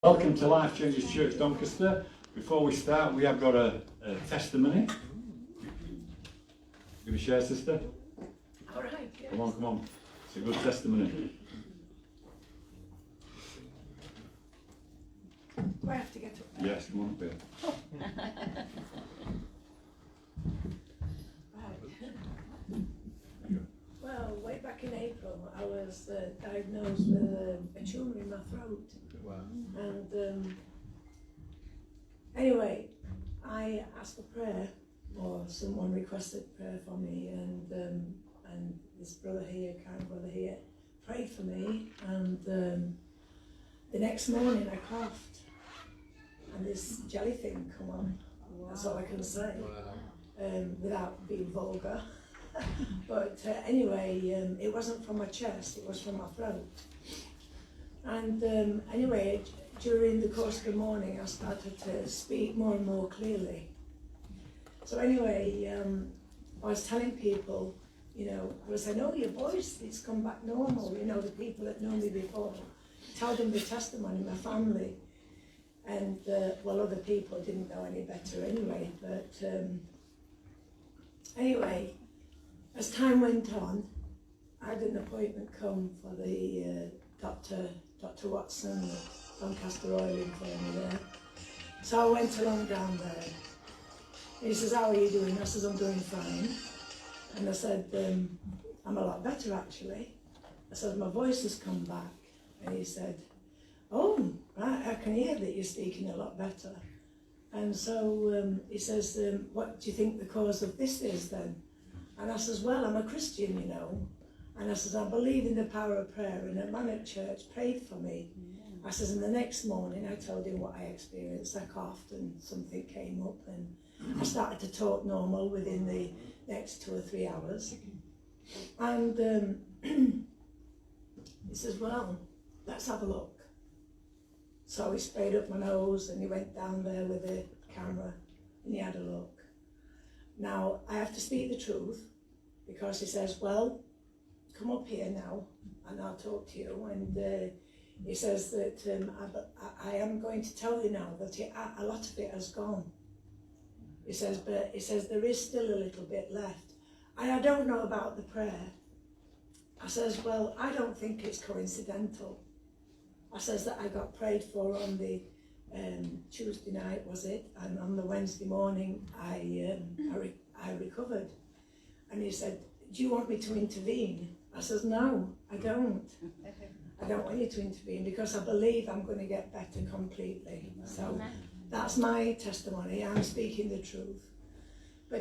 Welcome to Life Changes Church Doncaster. Before we start, we have got a testimony. Going to share, sister? All right. Yes. Come on. It's a good testimony. Do I have to get up there? Yes, come on up here. Right. Well, way back in April, I was diagnosed with a tumour in my throat. Wow. And anyway, I asked for prayer, or someone requested prayer for me, and this brother here, kind brother here, prayed for me, and the next morning I coughed, and this jelly thing come on. Wow. That's all I can say. Wow. Without being vulgar. But anyway, it wasn't from my chest, it was from my throat. And anyway, during the course of the morning, I started to speak more and more clearly. So anyway, I was telling people, I was saying, oh, your voice, it's come back normal. The people that know me before, tell them the testimony, my family. And, other people didn't know any better anyway. But anyway, as time went on, I had an appointment come for the Dr. Watson at Doncaster Oil Infirmary there. So I went along down there. He says, how are you doing? I says, I'm doing fine. And I said, I'm a lot better actually. I said, my voice has come back. And he said, oh, right, I can hear that you're speaking a lot better. And so he says, what do you think the cause of this is then? And I says, well, I'm a Christian, And I says, I believe in the power of prayer, and a man at church prayed for me. I says, and the next morning I told him what I experienced. I coughed and something came up, and I started to talk normal within the next 2 or 3 hours. And he says, well, let's have a look. So he sprayed up my nose and he went down there with the camera and he had a look. Now, I have to speak the truth, because he says, well, come up here now and I'll talk to you. And he says that I am going to tell you now that a lot of it has gone. He says, but he says there is still a little bit left. And I don't know about the prayer. I says, well, I don't think it's coincidental. I says that I got prayed for on the Tuesday night, was it? And on the Wednesday morning, I recovered. And he said, do you want me to intervene? I says, no, I don't. I don't want you to intervene, because I believe I'm going to get better completely. So that's my testimony. I'm speaking the truth.